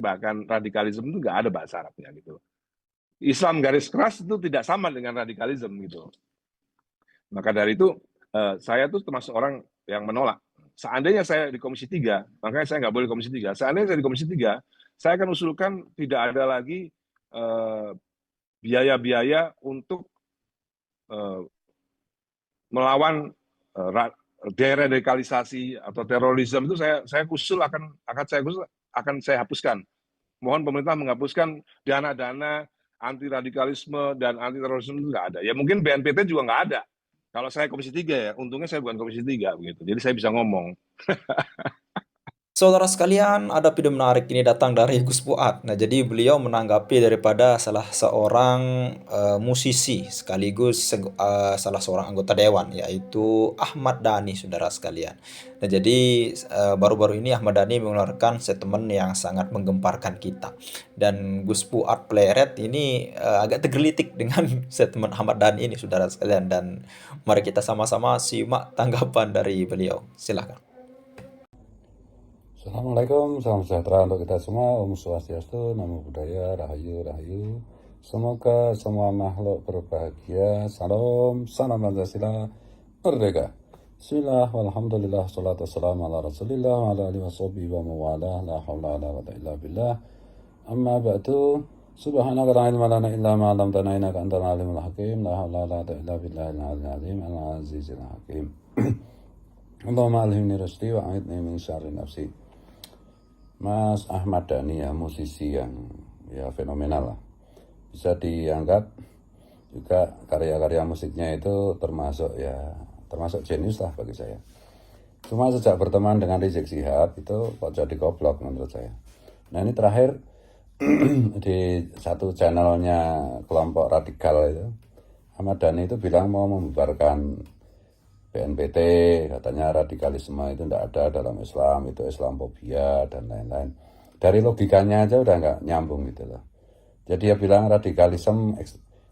bahkan radikalisme itu nggak ada bahasa Arabnya gitu. Islam garis keras itu tidak sama dengan radikalisme gitu. Maka dari itu saya tuh termasuk orang yang menolak. Seandainya saya di Komisi 3, makanya saya nggak boleh Komisi 3. Seandainya saya di Komisi 3, saya akan usulkan tidak ada lagi biaya-biaya untuk melawan deradikalisasi atau terorisme itu saya saya hapuskan. Mohon pemerintah menghapuskan dana-dana anti radikalisme dan anti terorisme itu nggak ada. Ya mungkin BNPT juga nggak ada. Kalau saya Komisi 3 ya, untungnya saya bukan Komisi 3 begitu. Jadi saya bisa ngomong. Saudara sekalian, ada video menarik ini datang dari Gus Fuad. Nah, jadi beliau menanggapi daripada salah seorang musisi sekaligus salah seorang anggota dewan, yaitu Ahmad Dhani, saudara sekalian. Nah, jadi baru-baru ini Ahmad Dhani mengeluarkan statement yang sangat menggemparkan kita. Dan Gus Fuad Pleret ini agak tergelitik dengan statement Ahmad Dhani ini, saudara sekalian. Dan mari kita sama-sama simak tanggapan dari beliau. Silahkan. Assalamualaikum, salam sejahtera untuk kita semua. Om Swastiastu, Namo Buddhaya, Rahayu, Rahayu. Semoga semua makhluk berbahagia. Salam, salam Pancasila, merdeka. Bismillah, walhamdulillah, salatu wassalamu ala rasulillah, wa ala alihi wa sahbihi wa mawalah, la hawla wa la quwwata illa billah. Amma ba'du, subhanaka la ilma lana illa ma 'allamtana innaka antal alimul hakim, la hawla wa la quwwata illa billahil aliyyil azim, al-azizil hakim. Allahumma alhimni rusdi wa a'idni min syarri nafsi. Mas Ahmad Dhani ya, musisi yang ya fenomenal lah. Bisa dianggap juga karya-karya musiknya itu termasuk jenius lah bagi saya. Cuma sejak berteman dengan Rizik Syihab itu kok jadi goblok menurut saya. Nah ini terakhir di satu channelnya kelompok radikal itu, Ahmad Dhani itu bilang mau membubarkan BNPT, katanya radikalisme itu tidak ada dalam Islam, itu Islamfobia dan lain-lain. Dari logikanya aja udah nggak nyambung gitu loh. Jadi dia bilang radikalisme,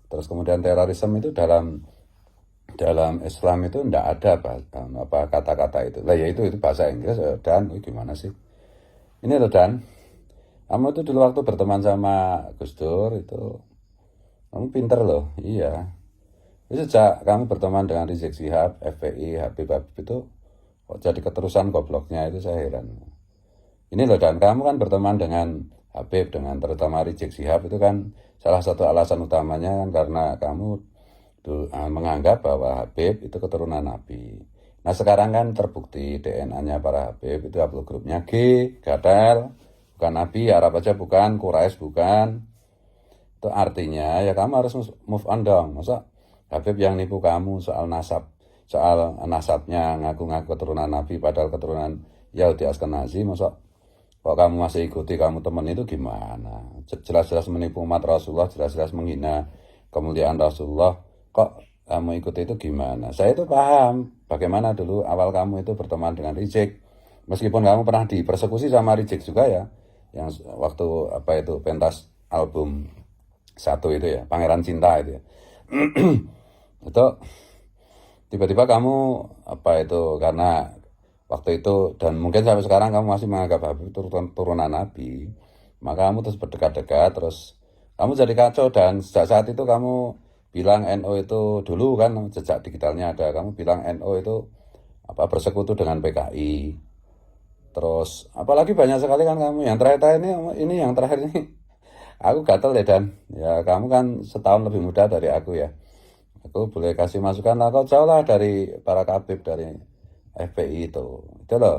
terus kemudian terorisme itu dalam Islam itu tidak ada kata-kata itu. Lah ya itu bahasa Inggris. Dan gimana sih? Ini loh Dan, kamu itu dulu waktu berteman sama Gus Dur itu, kamu pinter loh, iya. Sejak kamu berteman dengan Rizik Syihab, FPI, Habib itu kok jadi keterusan gobloknya itu saya heran. Ini loh Dan, kamu kan berteman dengan Habib, dengan terutama Rizik Syihab itu kan salah satu alasan utamanya kan karena kamu menganggap bahwa Habib itu keturunan Nabi. Nah sekarang kan terbukti DNA-nya para Habib itu haplogrupnya G, Gatel, bukan Nabi, Arab aja bukan, Quraisy bukan. Itu artinya ya kamu harus move on dong. Masa Habib yang nipu kamu soal nasabnya ngaku-ngaku keturunan Nabi padahal keturunan Yahudi Askenazi, masa kok kamu masih ikuti, kamu temen itu gimana? Jelas-jelas menipu umat Rasulullah, jelas-jelas menghina kemuliaan Rasulullah, kok kamu ikuti itu gimana? Saya itu paham bagaimana dulu awal kamu itu berteman dengan Rizik, meskipun kamu pernah dipersekusi sama Rizik juga ya, yang waktu pentas album 1 itu ya, Pangeran Cinta itu ya. Itu tiba-tiba kamu karena waktu itu dan mungkin sampai sekarang kamu masih menganggap Habib turunan Nabi, maka kamu terus berdekat-dekat, terus kamu jadi kacau. Dan sejak saat itu kamu bilang NU itu dulu kan jejak digitalnya ada, kamu bilang NU itu bersekutu dengan PKI. Terus apalagi banyak sekali kan kamu yang terakhir ini yang terakhir ini aku gatel ya Dan ya, kamu kan setahun lebih muda dari aku ya. Aku boleh kasih masukan lah, kau jauh lah dari para kabib, dari FPI itu loh.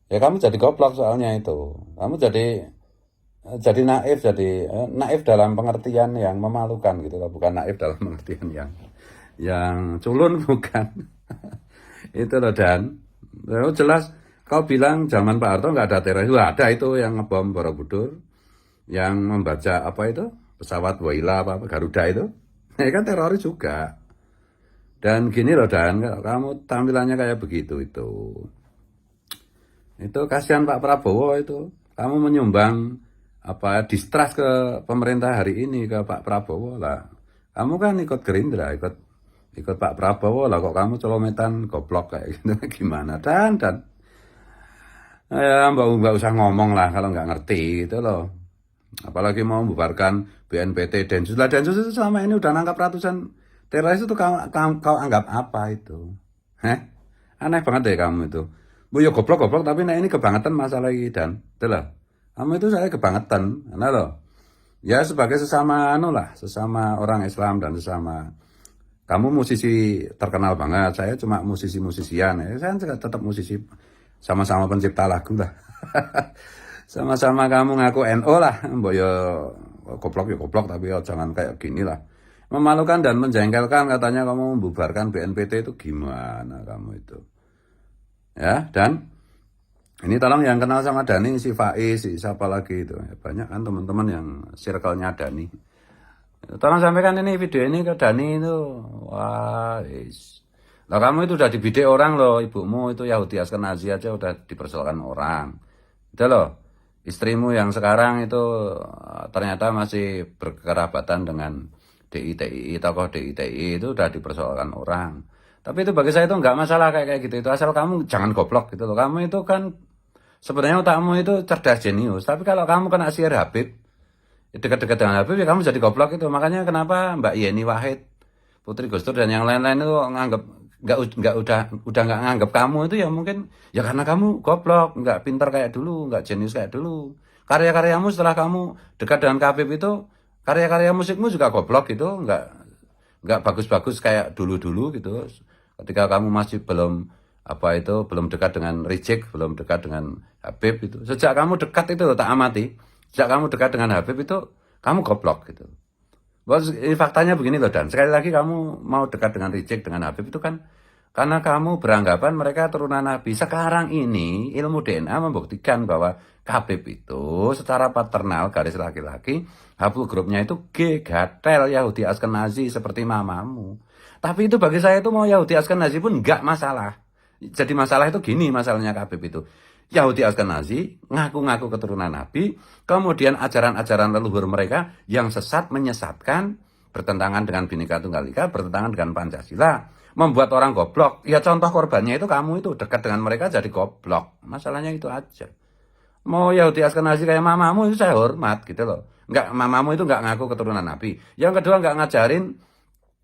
Ya kamu jadi goblok soalnya itu. Kamu jadi naif dalam pengertian yang memalukan gitu loh, bukan naif dalam pengertian yang culun, bukan. Itu loh Dan. Jelas kau bilang zaman Pak Harto nggak ada teroris. Ada itu yang ngebom Borobudur, yang membaca pesawat Waila Garuda itu. Ya kan teroris juga. Dan gini loh Dan, kamu tampilannya kayak begitu itu kasihan Pak Prabowo itu. Kamu menyumbang distrust ke pemerintah hari ini ke Pak Prabowo lah. Kamu kan ikut Gerindra, ikut Pak Prabowo lah, kok kamu celometan goblok kayak gitu. Gimana Dan? Ya, nggak usah ngomong lah kalau nggak ngerti gitu loh. Apalagi mau membubarkan BNPT, Densus. Lah Densus itu selama ini udah nangkap ratusan teroris itu kau anggap apa itu? Heh? Aneh banget deh kamu itu. Bu ya goblok-goblok tapi nah ini kebangetan masalah ini dan itu loh. Kamu itu saya kebangetan, nah loh. Ya sebagai sesama anu lah, sesama orang Islam dan sesama kamu musisi terkenal banget, saya cuma musisi-musisian ya. Saya juga tetap musisi, sama-sama pencipta lagu lah. Sama-sama kamu ngaku NO lah, mbok ya goblok tapi ya jangan kayak gini lah. Memalukan dan menjengkelkan katanya kamu membubarkan BNPT itu gimana kamu itu. Ya, dan ini tolong yang kenal sama Dani, si Faiz, si siapa lagi itu. Ya, banyak kan teman-teman yang circle-nya Dani. Tolong sampaikan ini video ini ke Dani itu. Wah, lah kamu itu udah dibidik orang loh, ibumu itu Yahudi Askenazi aja udah dipersoalkan orang. Itu loh. Istrimu yang sekarang itu ternyata masih berkerabatan dengan DITI, tokoh DITI itu udah dipersoalkan orang. Tapi itu bagi saya itu nggak masalah kayak gitu. Itu asal kamu jangan goblok gitu loh. Kamu itu kan sebenarnya otakmu itu cerdas jenius. Tapi kalau kamu kena sihir Habib, dekat-dekat dengan Habib ya kamu jadi goblok itu. Makanya kenapa Mbak Yeni Wahid, Putri Gus Dur dan yang lain-lain itu nganggap udah nggak nganggap kamu itu ya mungkin ya karena kamu goblok, nggak pintar kayak dulu, nggak jenius kayak dulu. Karya-karyamu setelah kamu dekat dengan Habib itu, karya-karya musikmu juga goblok gitu, nggak bagus-bagus kayak dulu-dulu gitu. Ketika kamu masih belum belum dekat dengan Reject, belum dekat dengan Habib itu. Sejak kamu dekat itu tak amati, sejak kamu dekat dengan Habib itu kamu goblok gitu. Faktanya begini loh Dan, sekali lagi kamu mau dekat dengan Reject, dengan Habib itu kan karena kamu beranggapan mereka turunan Nabi. Sekarang ini ilmu DNA membuktikan bahwa Habib itu secara paternal garis laki-laki, haplogroup grupnya itu G, gatel Yahudi Askenazi seperti mamamu. Tapi itu bagi saya itu mau Yahudi Askenazi pun enggak masalah. Jadi masalah itu gini masalahnya Habib itu. Yahudi Askenazi ngaku-ngaku keturunan Nabi, kemudian ajaran-ajaran leluhur mereka yang sesat menyesatkan, bertentangan dengan Bhinneka Tunggal Ika, bertentangan dengan Pancasila, membuat orang goblok. Ya contoh korbannya itu kamu itu dekat dengan mereka jadi goblok. Masalahnya itu aja. Mau Yahudi Askenazi kayak mamamu itu saya hormat gitu loh. Enggak, mamamu itu enggak ngaku keturunan Nabi. Yang kedua enggak ngajarin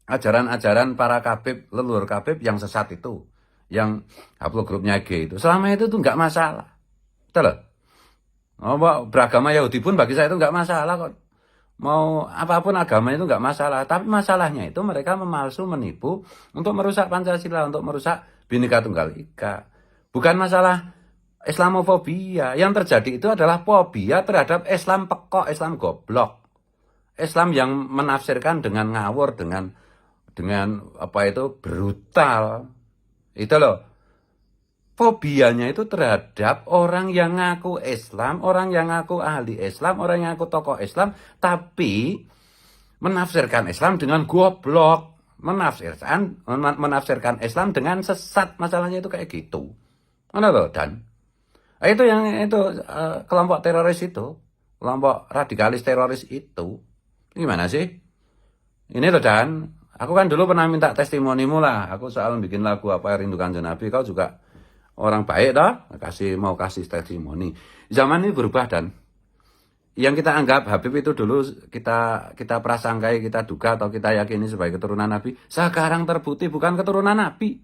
ajaran-ajaran para kabib, leluhur kabib yang sesat itu. Yang haplogrupnya G itu. Selama itu tuh enggak masalah. Betul loh. Beragama Yahudi pun bagi saya itu enggak masalah kok. Mau apapun agamanya itu enggak masalah. Tapi masalahnya itu mereka memalsu, menipu untuk merusak Pancasila, untuk merusak Bhinneka Tunggal Ika. Bukan masalah Islamofobia. Yang terjadi itu adalah fobia terhadap Islam pekok, Islam goblok. Islam yang menafsirkan dengan ngawur, dengan brutal. Itu loh. Fobianya itu terhadap orang yang ngaku Islam, orang yang ngaku ahli Islam, orang yang ngaku tokoh Islam, tapi menafsirkan Islam dengan goblok. Menafsirkan Islam dengan sesat. Masalahnya itu kayak gitu. Mana loh, Dan? Itu kelompok teroris itu, kelompok radikalis teroris itu. Gimana sih? Ini loh Dan, aku kan dulu pernah minta testimonimu lah. Aku soal bikin lagu apa Rindu Kanjeng Nabi. Kau juga orang baik dah, mau kasih testimoni. Zaman ini berubah Dan. Yang kita anggap Habib itu dulu kita prasangkai, kita duga atau kita yakini sebagai keturunan Nabi. Sekarang terbukti bukan keturunan Nabi.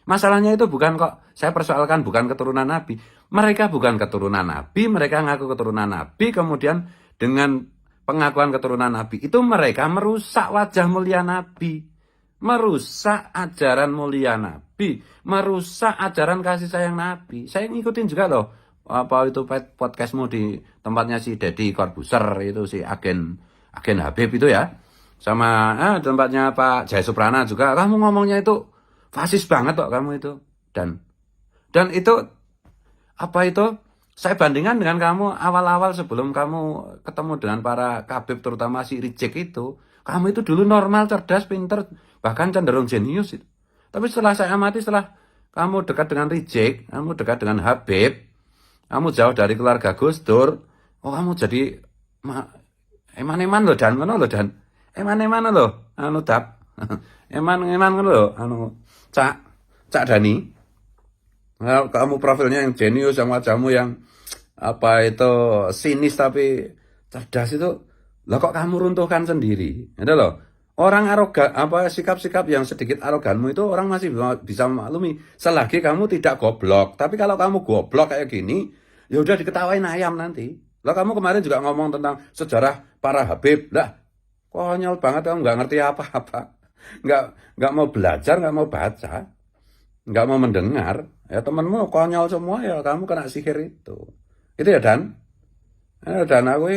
Masalahnya itu bukan kok, saya persoalkan bukan keturunan Nabi. Mereka bukan keturunan Nabi, mereka ngaku keturunan Nabi, kemudian dengan pengakuan keturunan Nabi, itu mereka merusak wajah mulia Nabi. Merusak ajaran mulia Nabi, merusak ajaran kasih sayang Nabi. Saya ngikutin juga loh, itu podcastmu di tempatnya si Deddy Corbuzier, itu si agen Habib itu ya. Sama tempatnya Pak Jaya Suprana juga, kamu ngomongnya itu fasis banget kok kamu itu. Dan itu saya bandingkan dengan kamu awal-awal sebelum kamu ketemu dengan para kabib terutama si Reject itu. Kamu itu dulu normal, cerdas, pinter, bahkan cenderung jenius itu. Tapi setelah saya amati, setelah kamu dekat dengan Reject, kamu dekat dengan Habib, kamu jauh dari keluarga Gus Dur, kamu jadi eman-eman loh Dan, ngono loh Dan. Eman-eman loh, Dap. Eman loh, Cak Dani. Nah, kamu profilnya yang jenius, yang wajahmu yang apa itu sinis tapi cerdas itu, lah kok kamu runtuhkan sendiri? Itu loh. Orang arogan, apa sikap-sikap yang sedikit aroganmu itu orang masih bisa memaklumi selagi kamu tidak goblok. Tapi kalau kamu goblok kayak gini, ya udah diketawain ayam nanti. Lah kamu kemarin juga ngomong tentang sejarah para Habib. Lah, konyol banget, kamu nggak ngerti apa-apa. Nggak nggak mau belajar, nggak mau baca, nggak mau mendengar. Ya temenmu konyol semua, ya kamu kena sihir itu. Itu ya Dan. Dan aku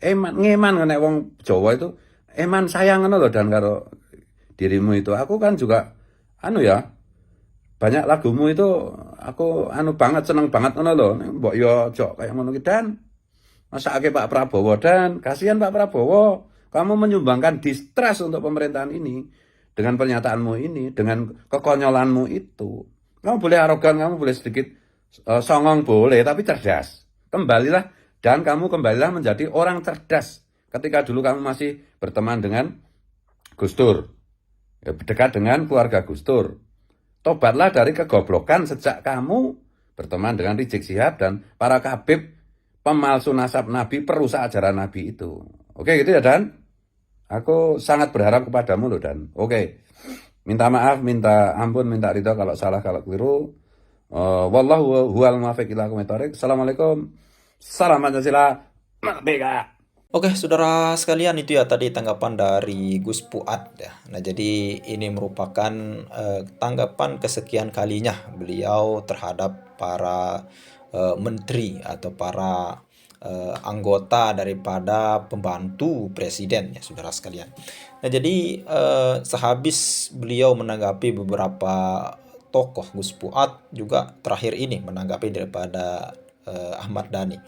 eman ngeman nek wong Jawa itu eman sayang ngono lho Dan karo dirimu itu. Aku kan juga anu ya, banyak lagumu itu aku anu banget, seneng banget ngono lho. Mbok yo aja kayak ngono ki Dan. Masake Pak Prabowo Dan, kasihan Pak Prabowo. Kamu menyumbangkan distrust untuk pemerintahan ini dengan pernyataanmu ini, dengan kekonyolanmu itu. Kamu boleh arogan, kamu boleh sedikit songong boleh, tapi cerdas. Kembalilah dan kamu kembalilah menjadi orang cerdas. Ketika dulu kamu masih berteman dengan Gus Dur, ya, dekat dengan keluarga Gus Dur. Tobatlah dari kegoblokan sejak kamu berteman dengan Rizik Syihab dan para kabib pemalsu nasab Nabi, perusak ajaran Nabi itu. Oke gitu ya Dan? Aku sangat berharap kepadamu loh Dan. Oke. Minta maaf, minta ampun, minta ridho kalau salah, kalau keliru. Wallahu huwal muwaffiq ila aqwamit thoriq. Assalamualaikum. Salam Pancasila. Merdeka. Oke, saudara sekalian, itu ya tadi tanggapan dari Gus Puat ya. Nah, jadi ini merupakan tanggapan kesekian kalinya beliau terhadap para menteri atau para anggota daripada pembantu presiden ya, saudara sekalian. Nah, jadi sehabis beliau menanggapi beberapa tokoh, Gus Puat juga terakhir ini menanggapi daripada Ahmad Dhani.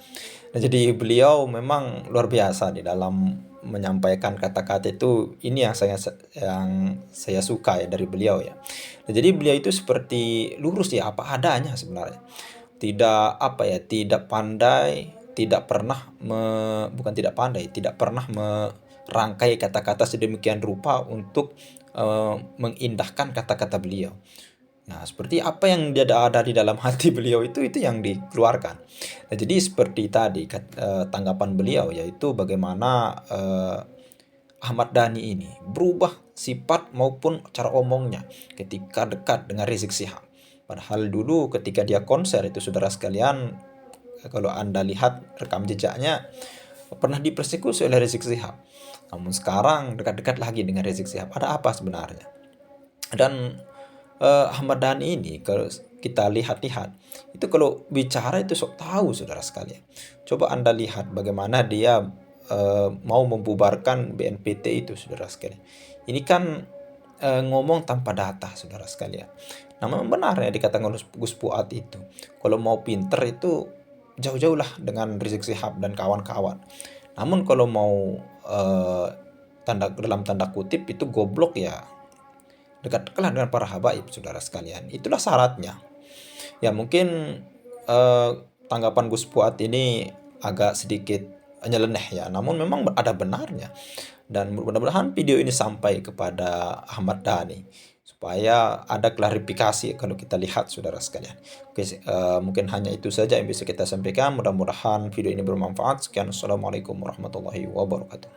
Nah, jadi beliau memang luar biasa di dalam menyampaikan kata-kata itu. Ini yang saya suka ya dari beliau ya. Nah, jadi beliau itu seperti lurus ya, apa adanya sebenarnya. Tidak apa ya, tidak pandai, tidak pernah bukan tidak pandai, tidak pernah merangkai kata-kata sedemikian rupa untuk mengindahkan kata-kata beliau. Nah, seperti apa yang ada di dalam hati beliau itu yang dikeluarkan. Nah, jadi seperti tadi tanggapan beliau yaitu bagaimana Ahmad Dhani ini berubah sifat maupun cara omongnya ketika dekat dengan Rizik Syihab. Padahal dulu ketika dia konser itu, saudara sekalian, kalau Anda lihat rekam jejaknya, pernah dipersekusi oleh Rizik Syihab. Namun sekarang dekat-dekat lagi dengan Rizik Syihab. Ada apa sebenarnya? Dan Ahmad Dhani ini kalau kita lihat-lihat itu kalau bicara itu sok tahu, saudara sekalian. Coba Anda lihat bagaimana dia mau membubarkan BNPT itu, saudara sekalian. Ini kan ngomong tanpa data, saudara sekalian. Nah, memang benar ya dikatakan Gus Puat itu. Kalau mau pinter itu jauh-jauhlah dengan Rizik Syihab dan kawan-kawan. Namun kalau mau dalam tanda kutip itu goblok ya, dekatlah dengan para habaib, saudara sekalian. Itulah syaratnya. Ya mungkin tanggapan Gus Puat ini agak sedikit nyeleneh ya, namun memang ada benarnya. Dan mudah-mudahan video ini sampai kepada Ahmad Dhani supaya ada klarifikasi kalau kita lihat, saudara sekalian. Oke, mungkin hanya itu saja yang bisa kita sampaikan. Mudah-mudahan video ini bermanfaat. Sekian, assalamualaikum warahmatullahi wabarakatuh.